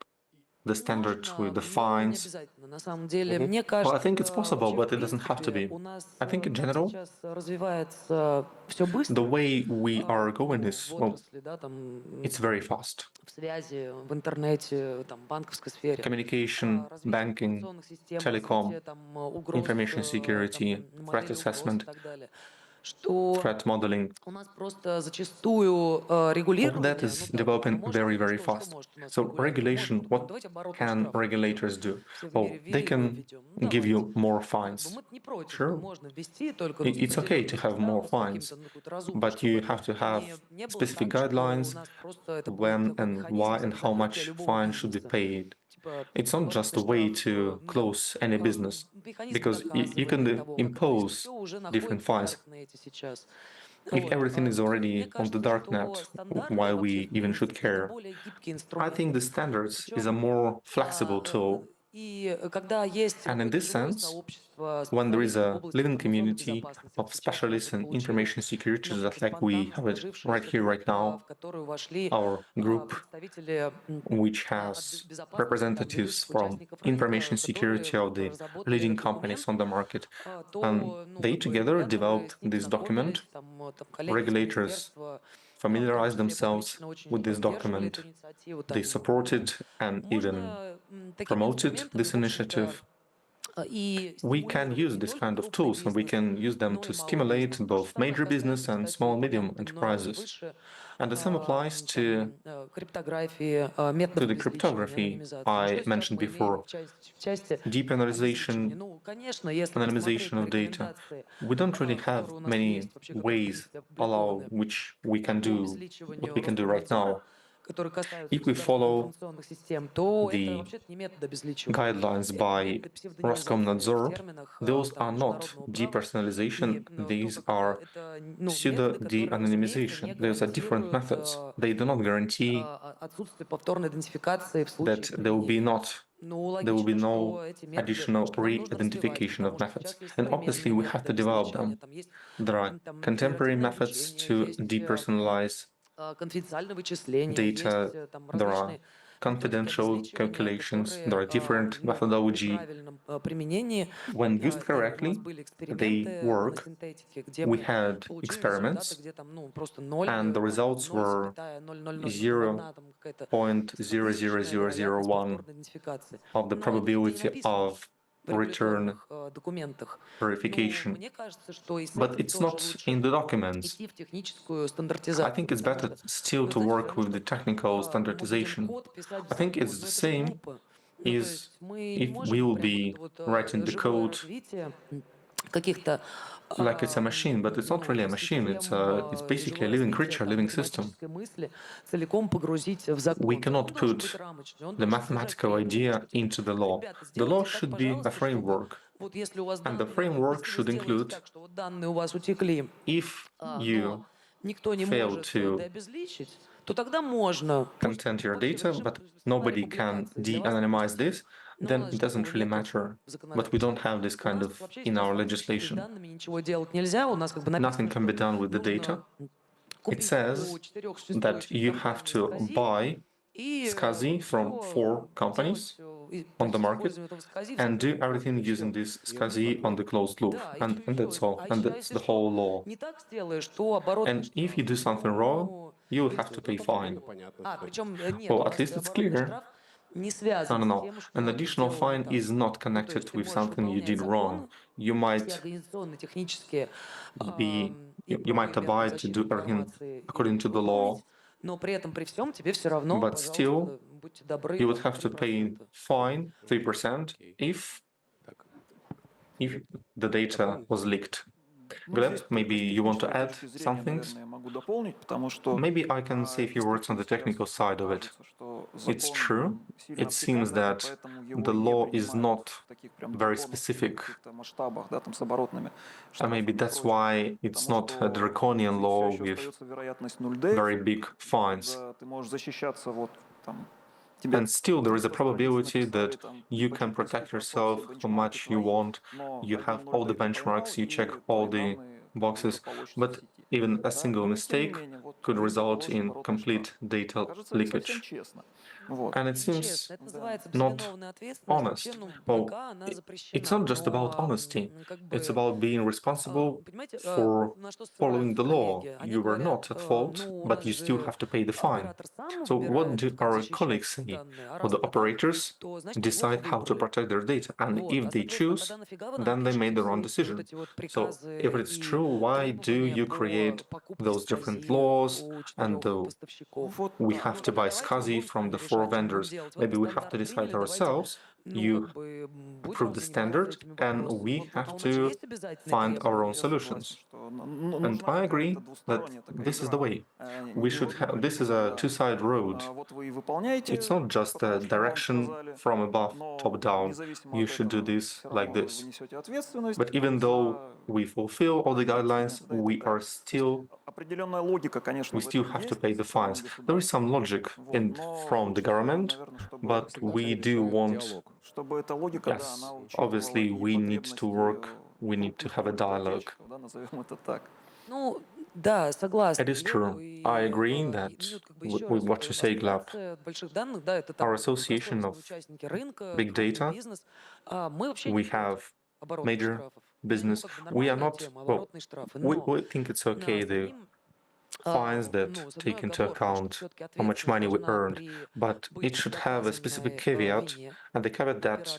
the standard with the fines. На самом деле, мне Well, I кажется, think it's possible, вообще, but it в doesn't have to принципе, be. у нас I think in general, сейчас развивается все быстро. the way we are going is, В well, отрасли, да, там, it's very fast. в связи, в интернете, там, банковской сфере. Communication, Развитие banking, информационных систем, telecom, развитие, там, угроз, information security, там, threat модели угроз assessment, и так далее. Что threat modeling. у нас просто зачастую регулирование, All that is developing very, very fast. So regulation, what can regulators do? Well, they can give you more fines. Sure, it's okay to have more fines, but you have to have specific guidelines when and why and how much fine should be paid. It's not just a way to close any business, because you can impose different fines. If everything is already on the dark net, why we even should care? I think the standards is a more flexible tool. And in this sense, when there is a living community of specialists in information security, just like we have it right here, right now, our group, which has representatives from information security of the leading companies on the market, and they together developed this document. Regulators familiarize themselves with this document. They supported and even promoted this initiative. We can use this kind of tools and we can use them to stimulate both major business and small medium enterprises. And the same applies to the cryptography I mentioned before. Depenalization, anonymization of data. We don't really have many ways allow which we can do what we can do right now. If we follow the guidelines by Roskomnadzor, those are not depersonalization, these are pseudo-de-anonymization. Those are different methods. They do not guarantee that there will be no additional re-identification of methods. And obviously we have to develop them. There are contemporary methods to depersonalize data, there are confidential calculations, there are different methodology. When used correctly, they work. We had experiments, and the results were 0.00001 of the probability of return verification. But it's not in the documents. I think it's better still to work with the technical standardization. I think it's the same as if we will be writing the code like it's a machine, but it's not really a machine. It's basically a living creature, a living system. We cannot put the mathematical idea into the law. The law should be a framework, and the framework should include if you fail to content your data, but nobody can de-anonymize this, then it doesn't really matter. But we don't have this kind of in our legislation. Nothing can be done with the data. It says that you have to buy SCSI from 4 companies on the market and do everything using this SCSI on the closed loop. And that's all. And that's the whole law. And if you do something wrong, you will have to pay fine. Well, at least it's clear. No. An additional fine is not connected with something you did wrong. You might you might abide to do everything according to the law, but still you would have to pay fine 3% if the data was leaked. Gleb, maybe you want to add some things? Maybe I can say a few words on the technical side of it. It's true. It seems that the law is not very specific. And maybe that's why it's not a draconian law with very big fines. And still, there is a probability that you can protect yourself how much you want. You have all the benchmarks, you check all the boxes, but even a single mistake could result in complete data leakage. And it seems not honest. Well, it's not just about honesty. It's about being responsible for following the law. You were not at fault, but you still have to pay the fine. So what do our colleagues say? Well, the operators decide how to protect their data, and if they choose, then they made the wrong decision. So if it's true, why do you create those different laws and we have to buy SCSI from the four vendors? Maybe we have to decide ourselves. You approve the standard, and we have to find our own solutions. And I agree that this is the way. We should have. This is a two-sided road. It's not just a direction from above, top down. You should do this like this. But even though we fulfill all the guidelines, we still have to pay the fines. There is some logic from the government, but we do want. Yes, obviously we need to work. We need to have a dialogue. It is true. I agree that with what you say, Gleb. Our association of big data, we have major business. We are not, well, we think it's okay, the fines that take into account how much money we earned, but it should have a specific caveat, and the caveat that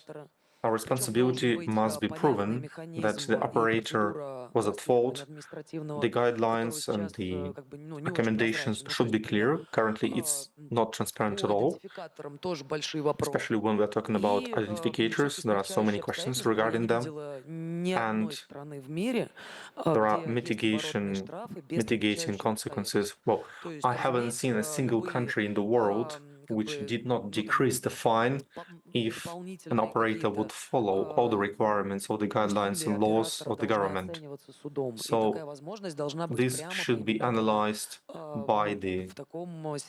our responsibility must be proven, that the operator was at fault. The guidelines and the recommendations should be clear. Currently, it's not transparent at all, especially when we're talking about identifiers. There are so many questions regarding them, and there are mitigating consequences. Well, I haven't seen a single country in the world which did not decrease the fine if an operator would follow all the requirements, all the guidelines and laws of the government. So this should be analyzed by the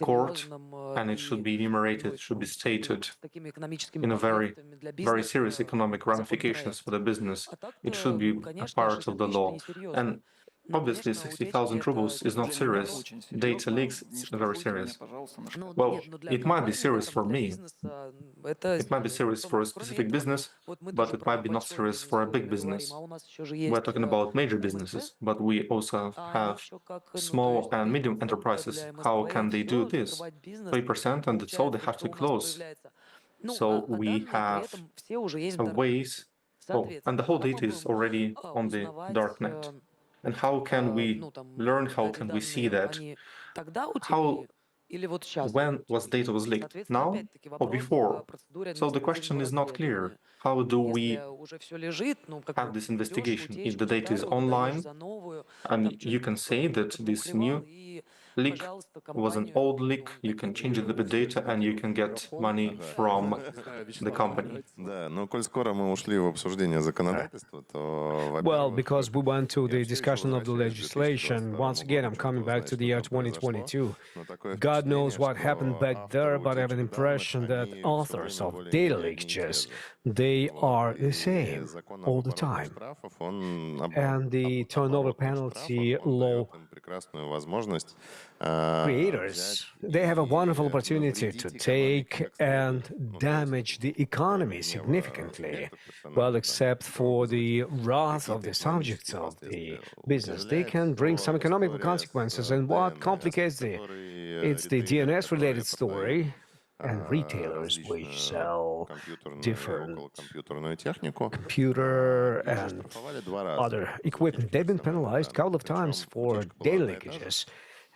court, and it should be enumerated, it should be stated in a very, very serious economic ramifications for the business. It should be a part of the law. And obviously, 60,000 rubles is not serious. Data leaks is very serious. Well, it might be serious for me. It might be serious for a specific business, but it might be not serious for a big business. We're talking about major businesses, but we also have small and medium enterprises. How can they do this? 3%, and that's all they have to close. So we have ways, and the whole data is already on the darknet. And how can we learn, how can we see that? When data was leaked? Now or before? So the question is not clear. How do we have this investigation? If the data is online, and you can say that this new leak was an old leak, you can change the data and you can get money from the company. Well, because we went to the discussion of the legislation, once again, I'm coming back to the year 2022. God knows what happened back there, but I have an impression that authors of data leakages, they are the same all the time. And the turnover penalty law creators, they have a wonderful opportunity to take and damage the economy significantly. Well, except for the wrath of the subjects of the business, they can bring some economical consequences. And what complicates it's the DNS-related story and retailers which sell different computer and other equipment. They've been penalized a couple of times for data leakages.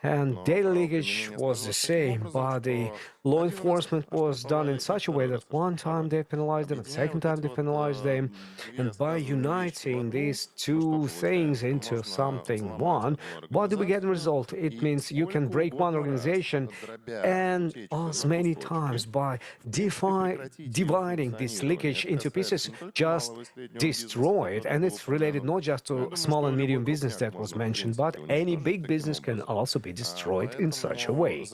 And data leakage was the same, but the law enforcement was done in such a way that one time they penalized them, and second time they penalized them. And by uniting these two things into something one, what do we get in result? It means you can break one organization and as many times by dividing this leakage into pieces, just destroy it. And it's related not just to small and medium business that was mentioned, but any big business can also be destroyed in such a way.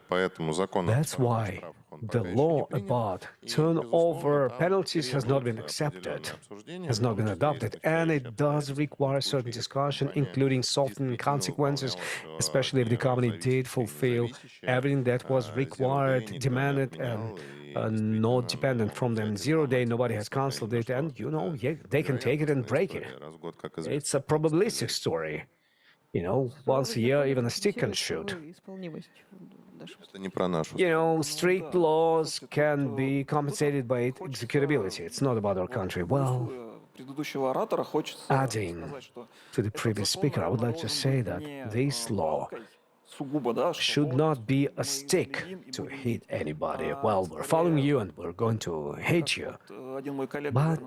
That's why the law about turnover penalties has not been accepted, has not been adopted, and it does require certain discussion, including softening consequences, especially if the company did fulfill everything that was required, demanded, and not dependent from them. 0 day, nobody has canceled it, and yeah, they can take it and break it. It's a probabilistic story. Once a year, even a stick can shoot. Strict laws can be compensated by executability. It's not about our country. Well, adding to the previous speaker, I would like to say that this law should not be a stick to hit anybody. Well, we're following you and we're going to hit you. But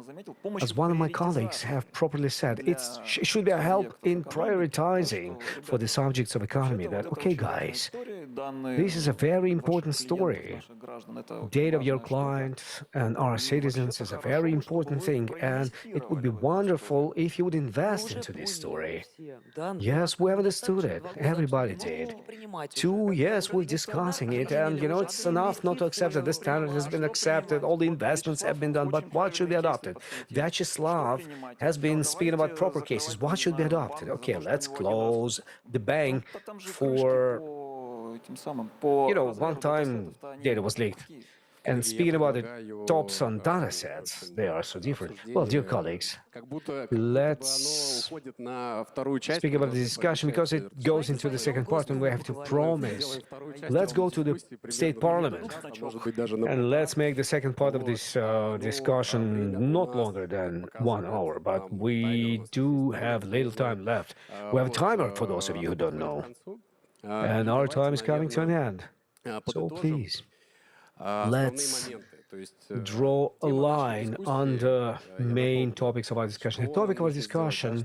as one of my colleagues have properly said, it should be a help in prioritizing for the subjects of economy that, okay, guys, this is a very important story. Data of your clients and our citizens is a very important thing, and it would be wonderful if you would invest into this story. Yes, we understood it. Everybody did. 2 years we're discussing it, and it's enough not to accept that the standard has been accepted, all the investments have been done, but what should be adopted? Vyacheslav has been speaking about proper cases. What should be adopted? Okay, let's close the bank for, one time data was leaked. And speaking about the tops on data sets, they are so different. Well, dear colleagues, let's speak about the discussion because it goes into the second part and we have to promise. Let's go to the state parliament and let's make the second part of this discussion not longer than 1 hour, but we do have little time left. We have a timer for those of you who don't know. And our time is coming to an end. So please. Let's draw a line on the main topics of our discussion. The topic of our discussion,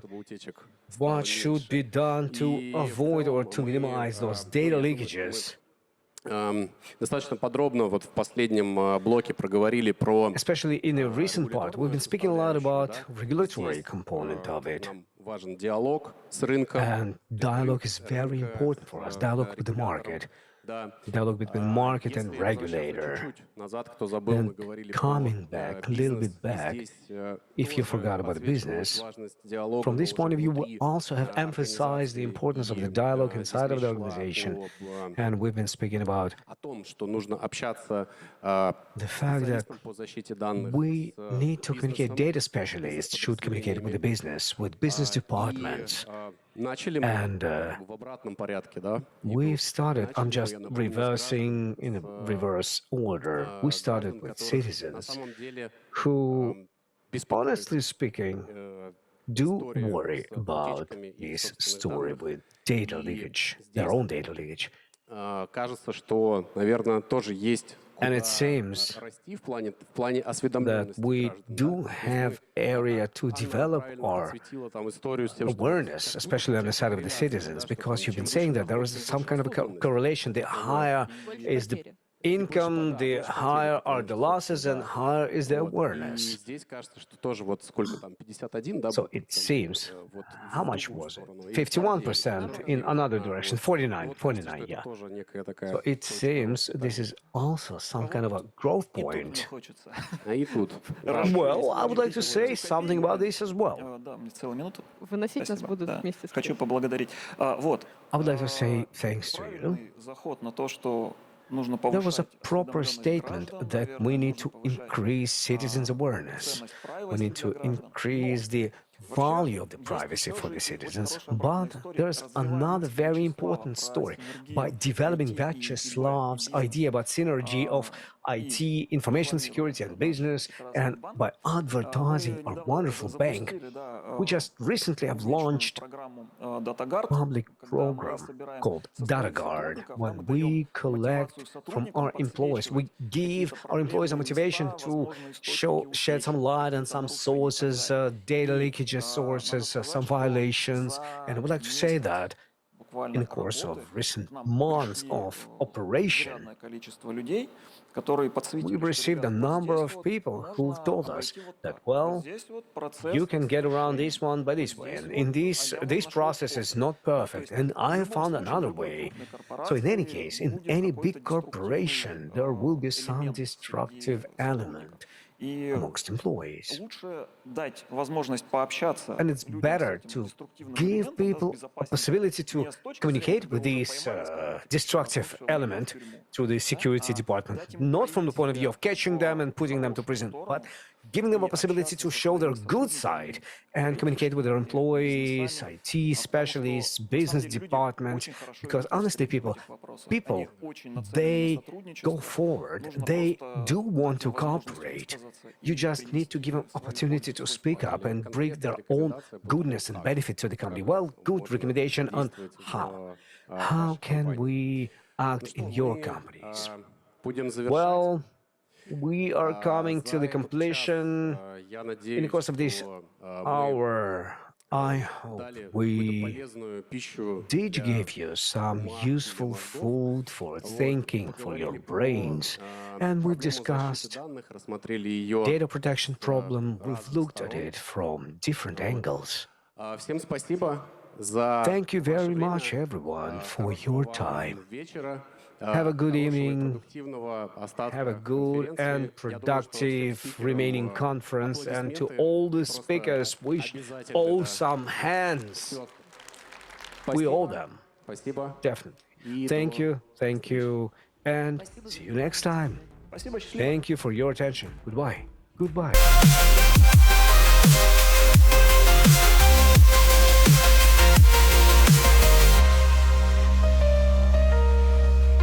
what should be done to avoid or to minimize those data leakages. Достаточно подробно в последнем блоке проговорили про... Especially in the recent part, we've been speaking a lot about regulatory component of it. Важен диалог с рынком. And dialogue is very important for us, dialogue with the market. Dialogue between market and regulator. And coming back, a little bit back, if you forgot about the business, from this point of view, we also have emphasized the importance of the dialogue inside of the organization. And we've been speaking about the fact that we need to communicate. Data specialists should communicate with the business departments. And we've started, I'm just reversing in a reverse order. We started with citizens who, honestly speaking, do worry about this story with data leakage, their own data leakage. Кажется, что, наверное, тоже есть And it seems that we do have area to develop our awareness, especially on the side of the citizens, because you've been saying that there is some kind of a correlation. The higher is the income, the higher are the losses and higher is the И awareness. здесь кажется, что тоже вот сколько там, 51, да? So будет it там, seems, вот how в much другую was it? сторону. И 51% in another direction, 49, вот кажется, 49, что это yeah. тоже некая такая So it точка seems роста. this is also some kind of a growth И тут мне point. хочется. А и тут. Well, I would like to say something about this as well. Да, мне целую минуту. Выносить нас Спасибо. будут Да. вместе с Хочу креслом. поблагодарить. Вот. I would like to say thanks to you. Правильный заход на то, что нужно There was a повышать proper осведомленность statement граждан, that наверное, we need нужно to повышать, increase citizens' awareness. ценность We правильности need для to граждан. increase the value of the privacy for the citizens. But there's another very important story. By developing Vyacheslav's idea about synergy of IT, information security, and business, and by advertising our wonderful bank, we just recently have launched a public program called DataGuard, when we collect from our employees. We give our employees a motivation to shed some light on some sources, data leakages sources, some violations. And I would like to say that in the course of recent months of operation, we've received a number of people who've told us that, well, you can get around this one by this way. And in this process is not perfect, and I found another way. So in any case, in any big corporation, there will be some destructive element amongst employees. And it's better to give people a possibility to communicate with this destructive element through the security department, not from the point of view of catching them and putting them to prison, but giving them a possibility to show their good side and communicate with their employees, IT specialists, business department. Because honestly, people, they go forward. They do want to cooperate. You just need to give them opportunity to speak up and bring their own goodness and benefit to the company. Well, good recommendation on how. How can we act in your companies? Будем завершать. Well, we are coming to the completion Я in the надеюсь, course of this что hour. I hope дали we полезную пищу did для give you some useful food for thinking for your brains. And we've проблему защиты discussed данных, рассмотрели ее. data protection problem. We've looked at it from different angles. Всем спасибо за Thank you very ваше время. much, everyone, for Хорошего your вам time. вечера. Have a good Хорошего и evening. продуктивного остатка Have a good конференции. and Я думаю, что всем productive спикерам, remaining conference, and to аплодисменты. all the Просто speakers, we обязательно owe это some hands. всё. We owe Спасибо. them, Спасибо. definitely. И Thank you, and see you next time. Спасибо, счастливо. Thank you for your attention. Goodbye. Goodbye.